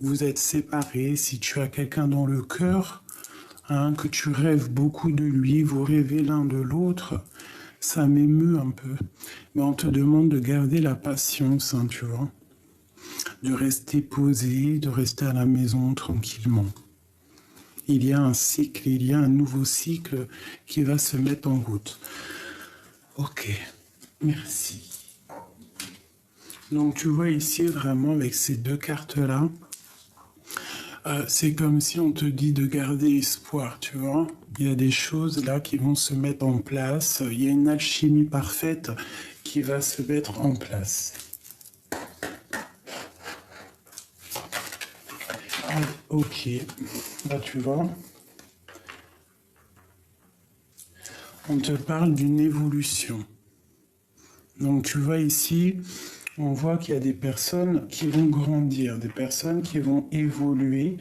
vous êtes séparés, si tu as quelqu'un dans le cœur, hein, que tu rêves beaucoup de lui, vous rêvez l'un de l'autre, ça m'émeut un peu. Mais on te demande de garder la patience, hein, tu vois, de rester posé, de rester à la maison tranquillement. Il y a un cycle, il y a un nouveau cycle qui va se mettre en route. Ok, merci. Donc tu vois ici vraiment avec ces deux cartes-là, c'est comme si on te dit de garder espoir, tu vois. Il y a des choses là qui vont se mettre en place. Il y a une alchimie parfaite qui va se mettre en place. Ah, ok, là tu vois, on te parle d'une évolution. Donc tu vois ici, on voit qu'il y a des personnes qui vont grandir, des personnes qui vont évoluer.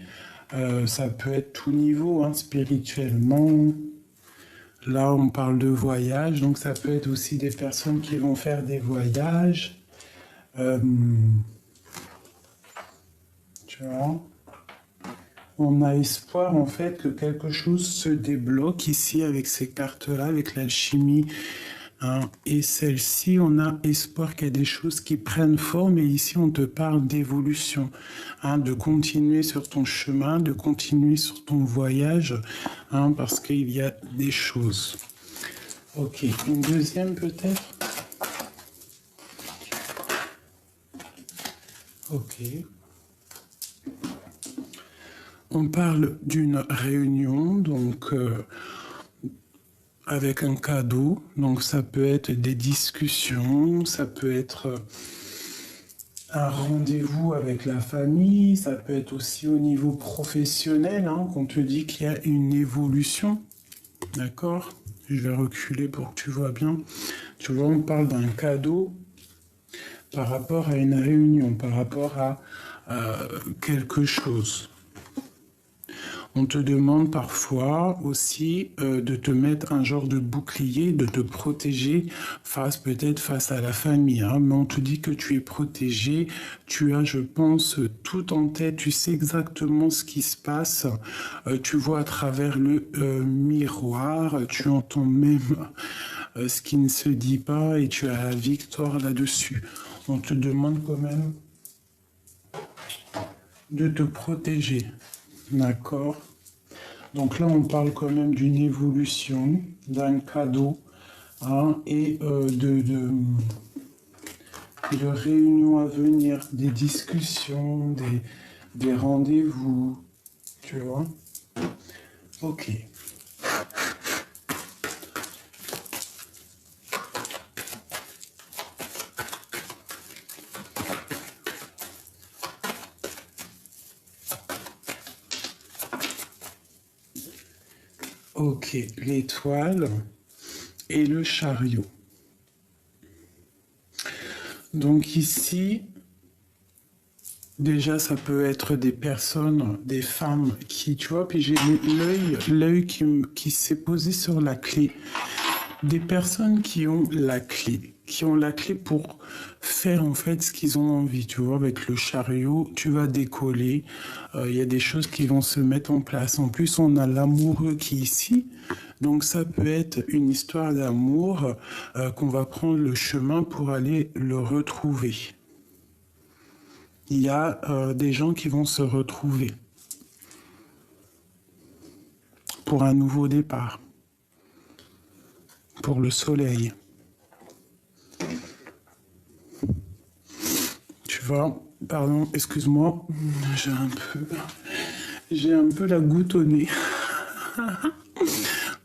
Ça peut être tout niveau, hein, spirituellement. Là, on parle de voyage, donc ça peut être aussi des personnes qui vont faire des voyages. Tu vois, on a espoir en fait que quelque chose se débloque ici avec ces cartes-là, avec l'alchimie. Hein. Et celle-ci, on a espoir qu'il y a des choses qui prennent forme. Et ici, on te parle d'évolution, hein, de continuer sur ton chemin, de continuer sur ton voyage, hein, parce qu'il y a des choses. Ok, une deuxième peut-être. Ok. On parle d'une réunion, donc avec un cadeau. Donc ça peut être des discussions, ça peut être un rendez-vous avec la famille, ça peut être aussi au niveau professionnel, hein, qu'on te dit qu'il y a une évolution. D'accord? Je vais reculer pour que tu vois bien. Tu vois, on parle d'un cadeau par rapport à une réunion, par rapport à quelque chose. On te demande parfois aussi de te mettre un genre de bouclier, de te protéger peut-être face à la famille. Hein, mais on te dit que tu es protégé, tu as, je pense, tout en tête, tu sais exactement ce qui se passe, tu vois à travers le miroir, tu entends même ce qui ne se dit pas et tu as la victoire là-dessus. On te demande quand même de te protéger. D'accord. Donc là, on parle quand même d'une évolution, d'un cadeau, hein, et de réunions à venir, des discussions, des rendez-vous, tu vois. Ok. Ok, l'étoile et le chariot. Donc ici, déjà, ça peut être des personnes, des femmes qui, tu vois, puis j'ai l'œil qui s'est posé sur la clé. Des personnes qui ont la clé pour faire en fait ce qu'ils ont envie. Tu vois, avec le chariot, tu vas décoller. Il y a des choses qui vont se mettre en place. En plus, on a l'amoureux qui est ici. Donc ça peut être une histoire d'amour qu'on va prendre le chemin pour aller le retrouver. Il y a des gens qui vont se retrouver pour un nouveau départ, pour le soleil. Tu vois, pardon, excuse-moi, j'ai un peu la goutte au nez.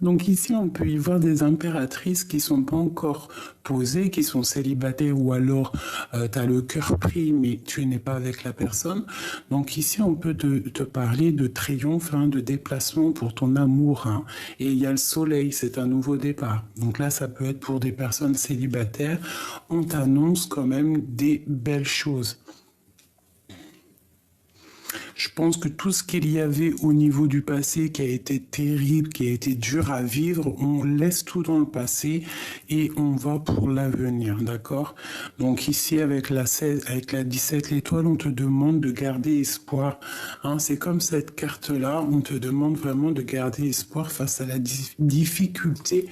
Donc ici, on peut y voir des impératrices qui sont pas encore posées, qui sont célibataires, ou alors tu as le cœur pris, mais tu n'es pas avec la personne. Donc ici, on peut te parler de triomphe, hein, de déplacement pour ton amour. Hein. Et il y a le soleil, c'est un nouveau départ. Donc là, ça peut être pour des personnes célibataires. On t'annonce quand même des belles choses. Je pense que tout ce qu'il y avait au niveau du passé qui a été terrible, qui a été dur à vivre, on laisse tout dans le passé et on va pour l'avenir, d'accord? Donc ici, avec la 16, avec la 17, l'étoile, on te demande de garder espoir. Hein, c'est comme cette carte-là, on te demande vraiment de garder espoir face à la difficulté.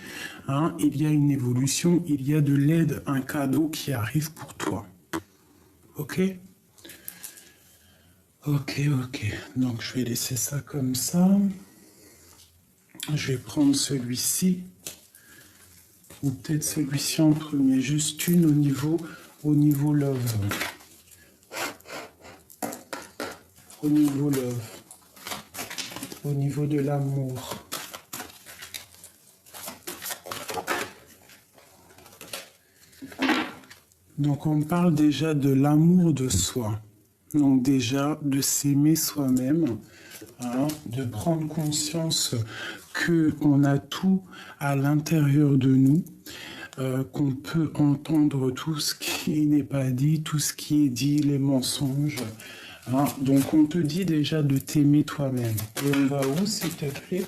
Hein, il y a une évolution, il y a de l'aide, un cadeau qui arrive pour toi. Ok? Ok, ok. Donc je vais laisser ça comme ça. Je vais prendre celui-ci. Ou peut-être celui-ci en premier. Juste une au niveau love. Au niveau love. Au niveau de l'amour. Donc on parle déjà de l'amour de soi. Donc déjà de s'aimer soi-même, hein, de prendre conscience que on a tout à l'intérieur de nous, qu'on peut entendre tout ce qui n'est pas dit, tout ce qui est dit, les mensonges. Hein. Donc on te dit déjà de t'aimer toi-même. Et on va où, s'il te plaît?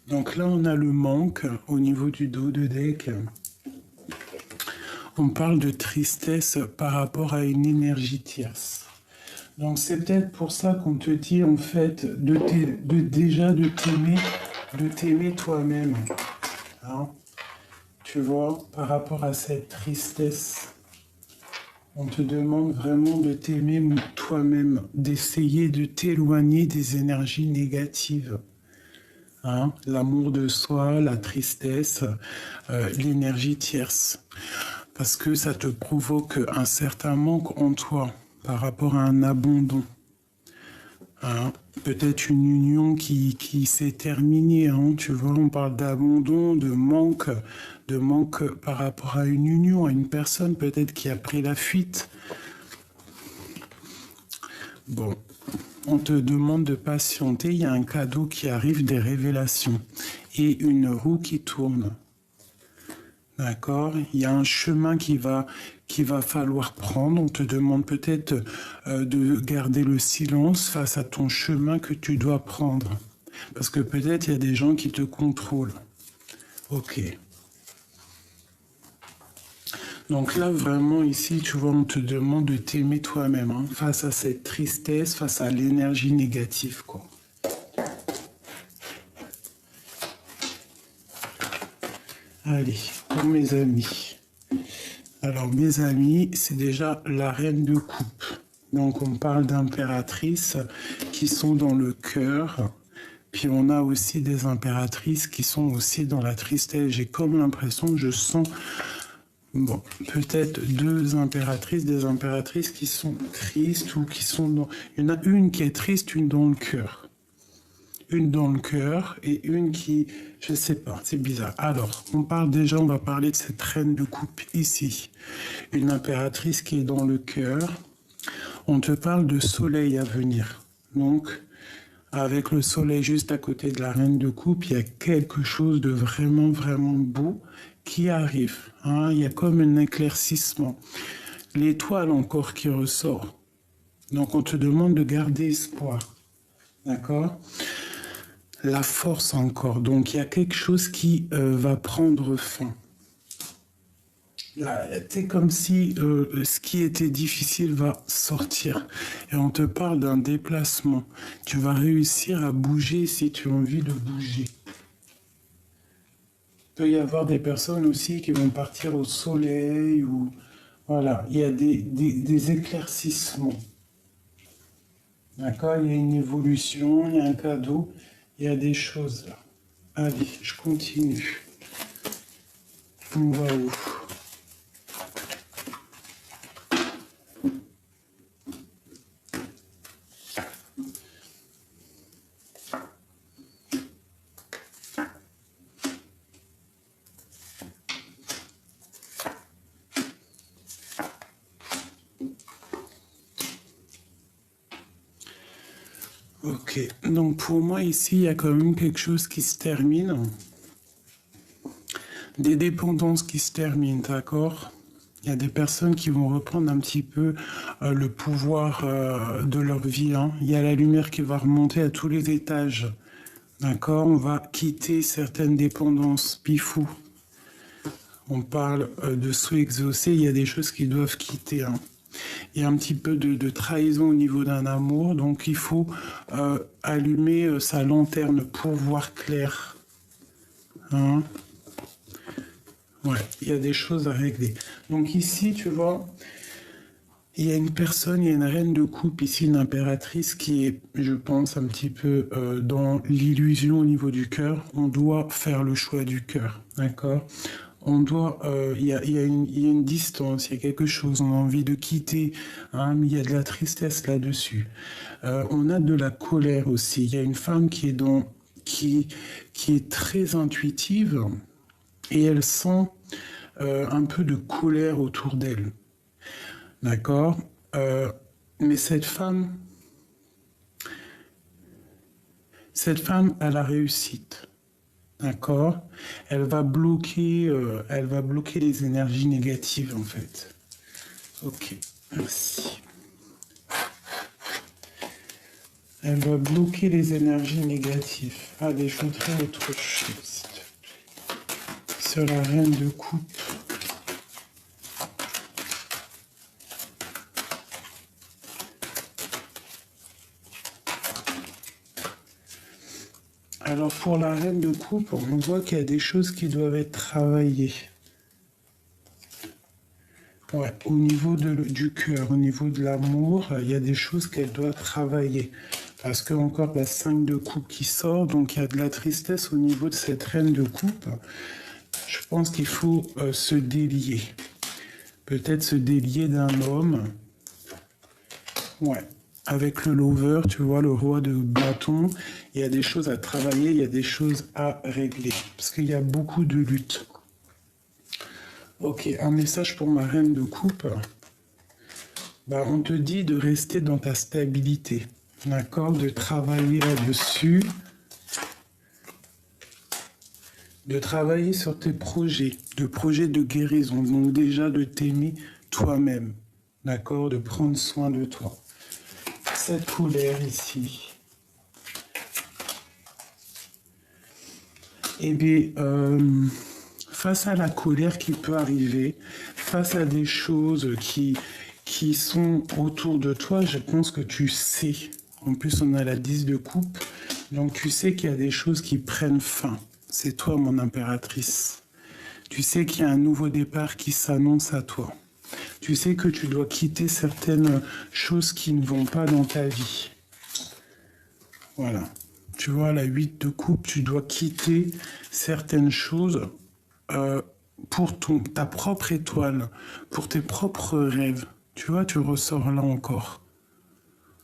Donc là, on a le manque au niveau du dos de deck. On parle de tristesse par rapport à une énergie tierce. Donc c'est peut-être pour ça qu'on te dit en fait déjà de t'aimer toi-même. Hein? Tu vois, par rapport à cette tristesse, on te demande vraiment de t'aimer toi-même, d'essayer de t'éloigner des énergies négatives. Hein, l'amour de soi, la tristesse, l'énergie tierce. Parce que ça te provoque un certain manque en toi par rapport à un abandon. Hein, peut-être une union qui s'est terminée. Hein, tu vois, on parle d'abandon, de manque par rapport à une union, à une personne peut-être qui a pris la fuite. Bon, on te demande de patienter, il y a un cadeau qui arrive, des révélations, et une roue qui tourne. D'accord? Il y a un chemin qu'il va falloir prendre. On te demande peut-être de garder le silence face à ton chemin que tu dois prendre. Parce que peut-être il y a des gens qui te contrôlent. Ok. Donc là, vraiment, ici, tu vois, on te demande de t'aimer toi-même, hein, face à cette tristesse, face à l'énergie négative, quoi. Allez, pour mes amis. Alors, mes amis, c'est déjà la reine de coupe. Donc, on parle d'impératrices qui sont dans le cœur. Puis, on a aussi des impératrices qui sont aussi dans la tristesse. J'ai comme l'impression, je sens... Bon, peut-être des impératrices qui sont tristes ou qui sont dans... Il y en a une qui est triste, une dans le cœur. Une dans le cœur et une qui... Je sais pas, c'est bizarre. Alors, on va parler de cette reine de coupe ici. Une impératrice qui est dans le cœur. On te parle de soleil à venir. Donc, avec le soleil juste à côté de la reine de coupe, il y a quelque chose de vraiment, vraiment beau qui arrive. Hein, il y a comme un éclaircissement. L'étoile encore qui ressort. Donc on te demande de garder espoir. D'accord? La force encore. Donc il y a quelque chose qui va prendre fin. C'est comme si ce qui était difficile va sortir. Et on te parle d'un déplacement. Tu vas réussir à bouger si tu as envie de bouger. Il peut y avoir des personnes aussi qui vont partir au soleil ou voilà, il y a des éclaircissements. D'accord? Il y a une évolution, il y a un cadeau, il y a des choses là. Allez, je continue. On va où? Ok, donc pour moi ici, il y a quand même quelque chose qui se termine, des dépendances qui se terminent, d'accord? Il y a des personnes qui vont reprendre un petit peu le pouvoir de leur vie, hein. Il y a la lumière qui va remonter à tous les étages, d'accord? On va quitter certaines dépendances, pifou. On parle de sous exaucé, il y a des choses qui doivent quitter, hein. Il y a un petit peu de trahison au niveau d'un amour, donc il faut allumer sa lanterne pour voir clair, hein. Ouais, il y a des choses à régler. Donc ici, tu vois, il y a une personne, il y a une reine de coupe, ici une impératrice qui est, je pense, un petit peu dans l'illusion au niveau du cœur. On doit faire le choix du cœur, d'accord? On doit, il y a une distance, il y a quelque chose, on a envie de quitter, hein, mais il y a de la tristesse là-dessus. On a de la colère aussi. Il y a une femme qui est qui est très intuitive et elle sent un peu de colère autour d'elle. D'accord. Euh, mais cette femme a la réussite. D'accord. Elle va bloquer les énergies négatives en fait. Ok, merci. Elle va bloquer les énergies négatives. Allez, je voudrais autre chose. Sur la reine de coupe. Alors pour la reine de coupe, on voit qu'il y a des choses qui doivent être travaillées. Ouais, au niveau du cœur, au niveau de l'amour, il y a des choses qu'elle doit travailler. Parce que encore la 5 de coupe qui sort, donc il y a de la tristesse au niveau de cette reine de coupe. Je pense qu'il faut se délier. Peut-être se délier d'un homme. Ouais. Avec le lover, tu vois, le roi de bâton, il y a des choses à travailler, il y a des choses à régler. Parce qu'il y a beaucoup de luttes. Ok, un message pour ma reine de coupe. Bah, on te dit de rester dans ta stabilité, d'accord? De travailler là-dessus, de travailler sur tes projets de guérison. Donc déjà de t'aimer toi-même, d'accord? De prendre soin de toi. Cette colère ici. Eh bien, face à la colère qui peut arriver, face à des choses qui sont autour de toi, je pense que tu sais. En plus, on a la 10 de coupe, donc tu sais qu'il y a des choses qui prennent fin. C'est toi, mon impératrice. Tu sais qu'il y a un nouveau départ qui s'annonce à toi. Tu sais que tu dois quitter certaines choses qui ne vont pas dans ta vie. Voilà. Tu vois, la 8 de coupe, tu dois quitter certaines choses euh, pour ta propre étoile, pour tes propres rêves. Tu vois, tu ressors là encore.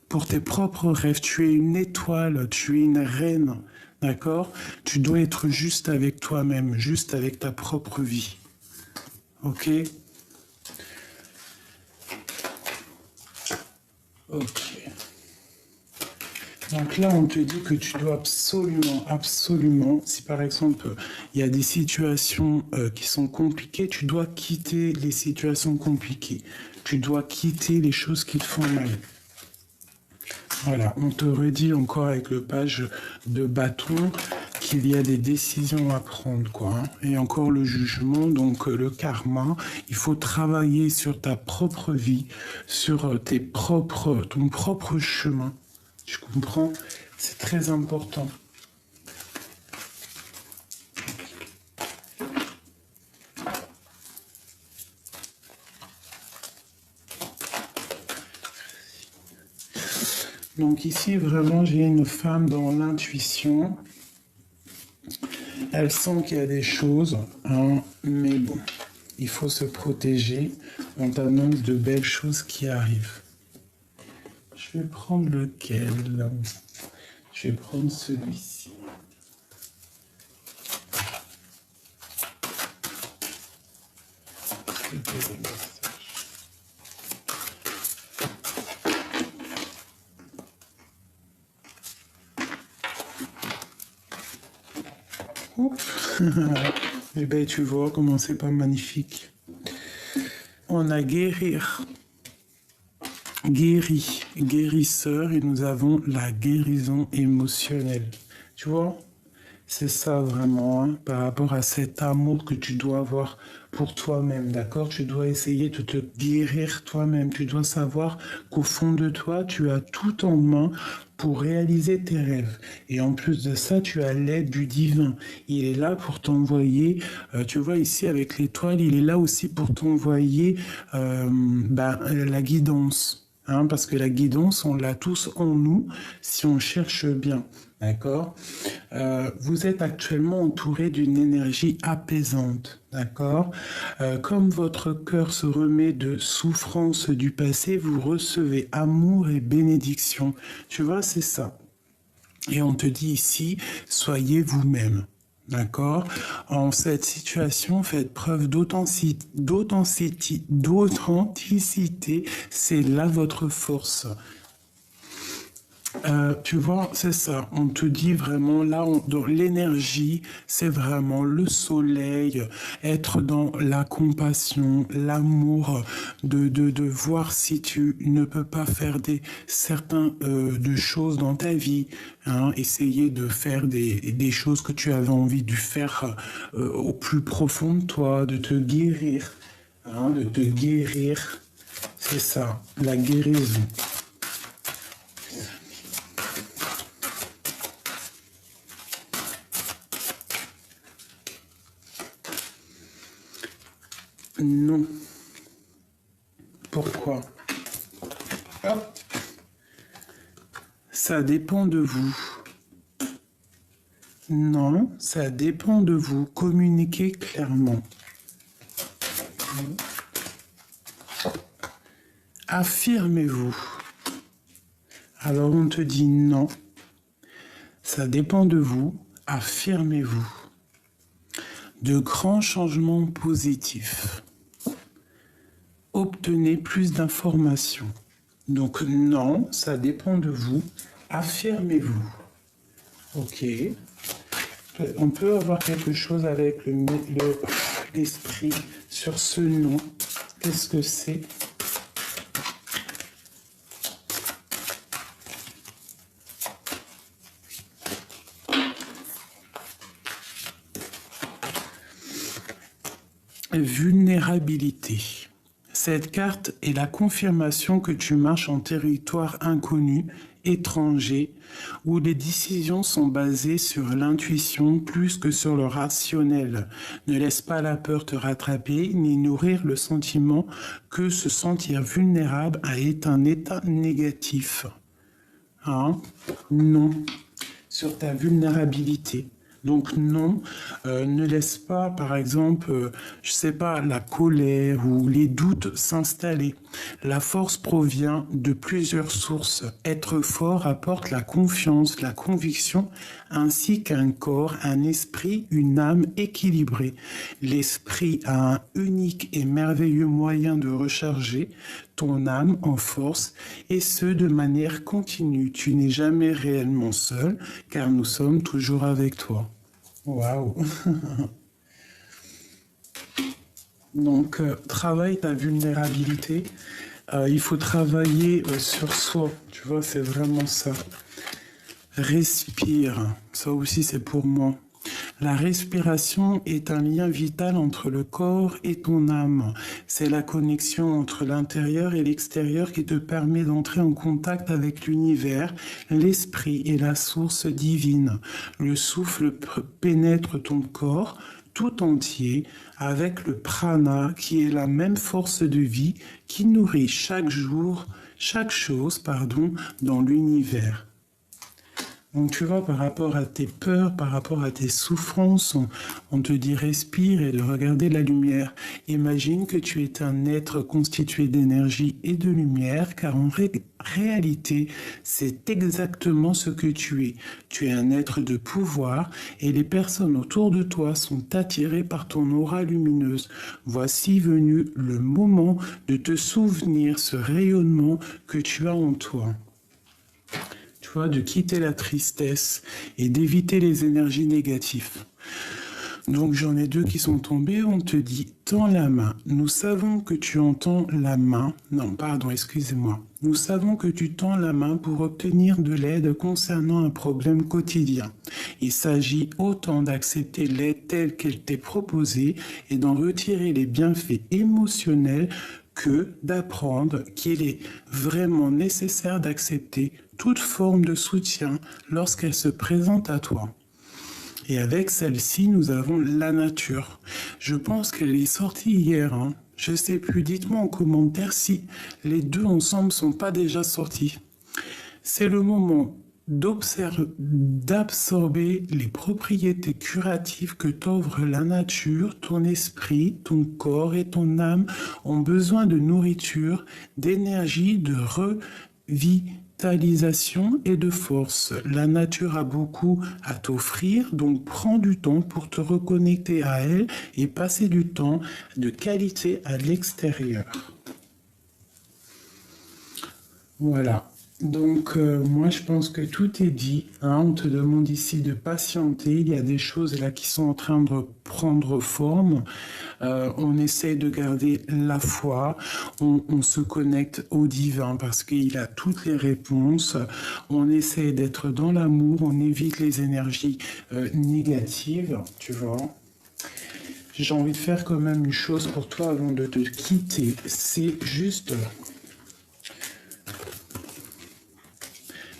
Pour tes propres rêves, tu es une étoile, tu es une reine, d'accord? Tu dois être juste avec toi-même, juste avec ta propre vie. Ok? Ok. Donc là, on te dit que tu dois absolument, absolument, si par exemple il y a des situations qui sont compliquées, tu dois quitter les situations compliquées. Tu dois quitter les choses qui te font mal. Voilà, on te redit encore avec le page de bâton qu'il y a des décisions à prendre, quoi, hein. Et encore le jugement, donc le karma. Il faut travailler sur ta propre vie, sur ton propre chemin. Tu comprends? C'est très important. Donc ici, vraiment, j'ai une femme dans l'intuition. Elle sent qu'il y a des choses, hein, mais bon, il faut se protéger. On t'annonce de belles choses qui arrivent. Je vais prendre lequel? Je vais prendre celui-ci. Oups. Eh bien, tu vois comment c'est pas magnifique. On a guérir, guéri, guérisseur, et nous avons la guérison émotionnelle. Tu vois? C'est ça vraiment, hein, par rapport à cet amour que tu dois avoir pour toi-même, d'accord? Tu dois essayer de te guérir toi-même. Tu dois savoir qu'au fond de toi, tu as tout en main pour réaliser tes rêves. Et en plus de ça, tu as l'aide du divin. Il est là pour t'envoyer, tu vois ici avec l'étoile, il est là aussi pour t'envoyer la guidance. Hein, parce que la guidance, on l'a tous en nous si on cherche bien. D'accord? Vous êtes actuellement entouré d'une énergie apaisante. D'accord? Comme votre cœur se remet de souffrance du passé, vous recevez amour et bénédiction. Tu vois, c'est ça. Et on te dit ici, soyez vous-même. D'accord? En cette situation, faites preuve d'authenticité. C'est là votre force. Tu vois, c'est ça. On te dit vraiment là, dans l'énergie, c'est vraiment le soleil, être dans la compassion, l'amour, de voir si tu ne peux pas faire certains de choses dans ta vie, hein, essayer de faire des choses que tu avais envie de faire au plus profond de toi, de te guérir, hein, de te guérir. C'est ça, la guérison. Non. Pourquoi? Hop. Ça dépend de vous. Non, ça dépend de vous. Communiquez clairement. Affirmez-vous. Alors on te dit non. Ça dépend de vous. Affirmez-vous. De grands changements positifs. Obtenez plus d'informations. Donc non, ça dépend de vous. Affirmez-vous. Ok. On peut avoir quelque chose avec l'esprit sur ce non. Qu'est-ce que c'est? Vulnérabilité. Cette carte est la confirmation que tu marches en territoire inconnu, étranger, où les décisions sont basées sur l'intuition plus que sur le rationnel. Ne laisse pas la peur te rattraper, ni nourrir le sentiment que se sentir vulnérable est un état négatif. Hein? Non. Sur ta vulnérabilité. Donc non, ne laisse pas, par exemple, je sais pas, la colère ou les doutes s'installer. La force provient de plusieurs sources. Être fort apporte la confiance, la conviction, ainsi qu'un corps, un esprit, une âme équilibrée. L'esprit a un unique et merveilleux moyen de recharger ton âme en force, et ce de manière continue. Tu n'es jamais réellement seul, car nous sommes toujours avec toi. Waouh! Donc, travaille ta vulnérabilité. Il faut travailler sur soi. Tu vois, c'est vraiment ça. Respire. Ça aussi, c'est pour moi. La respiration est un lien vital entre le corps et ton âme. C'est la connexion entre l'intérieur et l'extérieur qui te permet d'entrer en contact avec l'univers, l'esprit et la source divine. Le souffle pénètre ton corps tout entier avec le prana qui est la même force de vie qui nourrit chaque chose, dans l'univers. Donc tu vois, par rapport à tes peurs, par rapport à tes souffrances, on te dit respire et de regarder la lumière. Imagine que tu es un être constitué d'énergie et de lumière, car en réalité, c'est exactement ce que tu es. Tu es un être de pouvoir et les personnes autour de toi sont attirées par ton aura lumineuse. Voici venu le moment de te souvenir ce rayonnement que tu as en toi. Tu vois, de quitter la tristesse et d'éviter les énergies négatives. Donc j'en ai deux qui sont tombés, on te dit tends la main. Nous savons que tu entends la main. Non, pardon, excusez-moi. Nous savons que tu tends la main pour obtenir de l'aide concernant un problème quotidien. Il s'agit autant d'accepter l'aide telle qu'elle t'est proposée et d'en retirer les bienfaits émotionnels que d'apprendre qu'il est vraiment nécessaire d'accepter toute forme de soutien lorsqu'elle se présente à toi. Et avec celle-ci, nous avons la nature. Je pense qu'elle est sortie hier. Hein. Je sais plus, dites-moi en commentaire si les deux ensemble sont pas déjà sortis. C'est le moment d'absorber les propriétés curatives que t'offre la nature. Ton esprit, ton corps et ton âme ont besoin de nourriture, d'énergie, de revitalisation et de force. La nature a beaucoup à t'offrir, donc prends du temps pour te reconnecter à elle et passer du temps de qualité à l'extérieur. Voilà. Donc, moi, je pense que tout est dit. Hein. On te demande ici de patienter. Il y a des choses là qui sont en train de prendre forme. On essaie de garder la foi. On se connecte au divin parce qu'il a toutes les réponses. On essaie d'être dans l'amour. On évite les énergies négatives, tu vois. J'ai envie de faire quand même une chose pour toi avant de te quitter. C'est juste...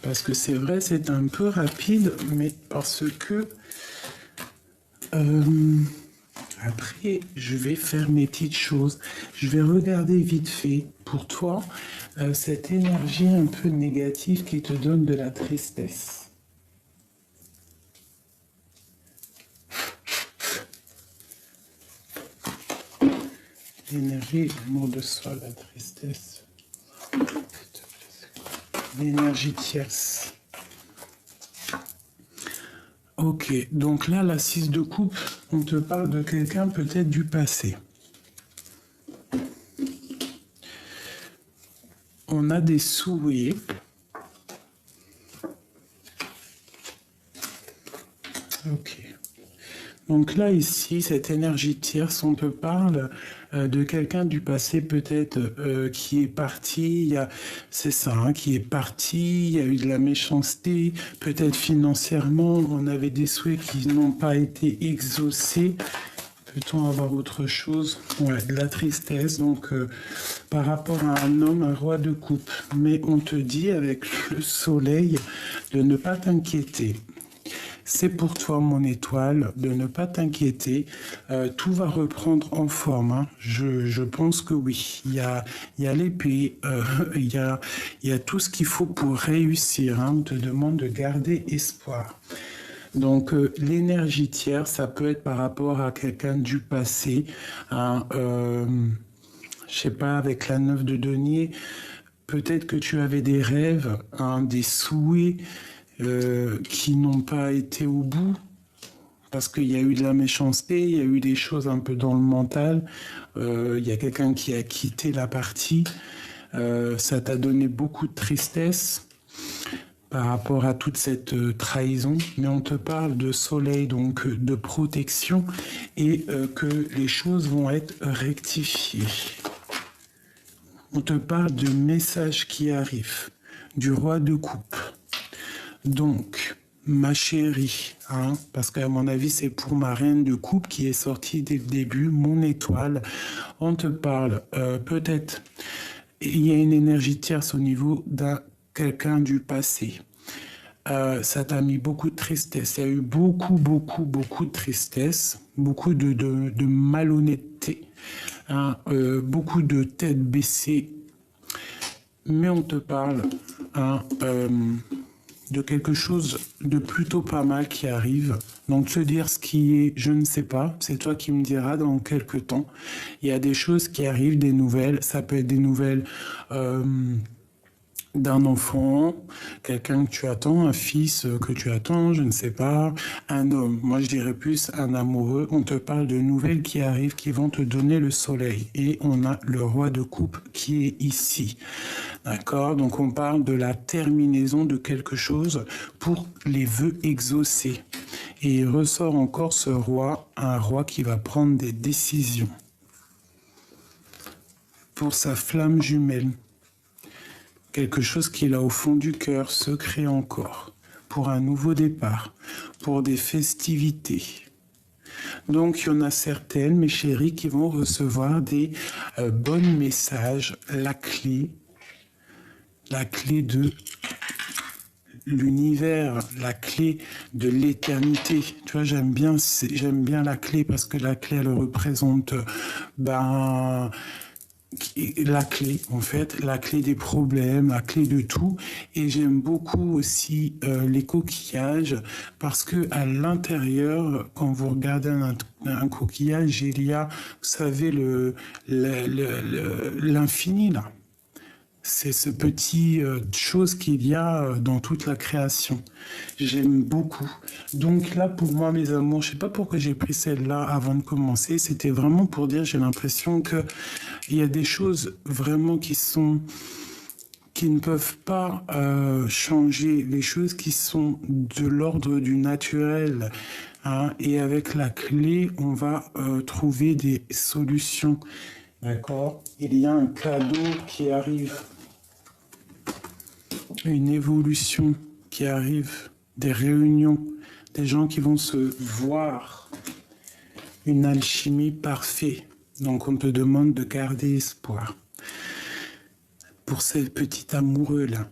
Parce que c'est vrai, c'est un peu rapide, mais parce que après, je vais faire mes petites choses. Je vais regarder vite fait pour toi cette énergie un peu négative qui te donne de la tristesse. L'énergie, l'amour de soi, la tristesse. L'énergie tierce. Ok, donc là, la 6 de coupe, on te parle de quelqu'un peut-être du passé. On a des souhaits. Ok. Donc là, ici, cette énergie tierce, on te parle de quelqu'un du passé peut-être qui est parti, c'est ça, hein, qui est parti, il y a eu de la méchanceté, peut-être financièrement, on avait des souhaits qui n'ont pas été exaucés. Peut-on avoir autre chose? Ouais, de la tristesse, donc par rapport à un homme, un roi de coupe. Mais on te dit avec le soleil de ne pas t'inquiéter. C'est pour toi, mon étoile, de ne pas t'inquiéter. Tout va reprendre en forme. Hein. Je pense que oui. Il y a l'épée, il y a tout ce qu'il faut pour réussir. Hein. On te demande de garder espoir. Donc, l'énergie tierce, ça peut être par rapport à quelqu'un du passé. Hein, je sais pas, avec la 9 de denier, peut-être que tu avais des rêves, hein, des souhaits, qui n'ont pas été au bout, parce qu'il y a eu de la méchanceté, il y a eu des choses un peu dans le mental, il y a quelqu'un qui a quitté la partie, ça t'a donné beaucoup de tristesse par rapport à toute cette trahison, mais on te parle de soleil, donc de protection, et que les choses vont être rectifiées. On te parle de messages qui arrivent, du roi de coupe. Donc, ma chérie, hein, parce qu'à mon avis, c'est pour ma reine de coupe qui est sortie dès le début, mon étoile. On te parle, peut-être, il y a une énergie tierce au niveau d'un quelqu'un du passé. Ça t'a mis beaucoup de tristesse. Il y a eu beaucoup de tristesse, beaucoup de malhonnêteté, hein, beaucoup de tête baissée. Mais on te parle, hein, de quelque chose de plutôt pas mal qui arrive. Donc, te dire ce qui est, je ne sais pas, c'est toi qui me diras dans quelques temps. Il y a des choses qui arrivent, des nouvelles. Ça peut être des nouvelles d'un enfant, quelqu'un que tu attends, un fils que tu attends, je ne sais pas, un homme. Moi, je dirais plus un amoureux. On te parle de nouvelles qui arrivent, qui vont te donner le soleil. Et on a le roi de coupe qui est ici. D'accord? Donc, on parle de la terminaison de quelque chose pour les vœux exaucés. Et il ressort encore ce roi, un roi qui va prendre des décisions. Pour sa flamme jumelle, quelque chose qu'il a au fond du cœur, secret encore, pour un nouveau départ, pour des festivités. Donc, il y en a certaines, mes chéris, qui vont recevoir des bons messages, la clé de l'univers, la clé de l'éternité. Tu vois, j'aime bien la clé parce que la clé, elle représente la clé, en fait, la clé des problèmes, la clé de tout. Et j'aime beaucoup aussi les coquillages parce que à l'intérieur, quand vous regardez un coquillage, il y a, vous savez, l'infini là. C'est ce petit chose qu'il y a dans toute la création. J'aime beaucoup. Donc là, pour moi, mes amours, je sais pas pourquoi j'ai pris celle-là avant de commencer. C'était vraiment pour dire, j'ai l'impression que il y a des choses vraiment qui ne peuvent pas changer, les choses qui sont de l'ordre du naturel. Hein, et avec la clé, on va trouver des solutions. D'accord? Il y a un cadeau qui arrive. Une évolution qui arrive, des réunions, des gens qui vont se voir, une alchimie parfaite. Donc on te demande de garder espoir pour ces petits amoureux-là.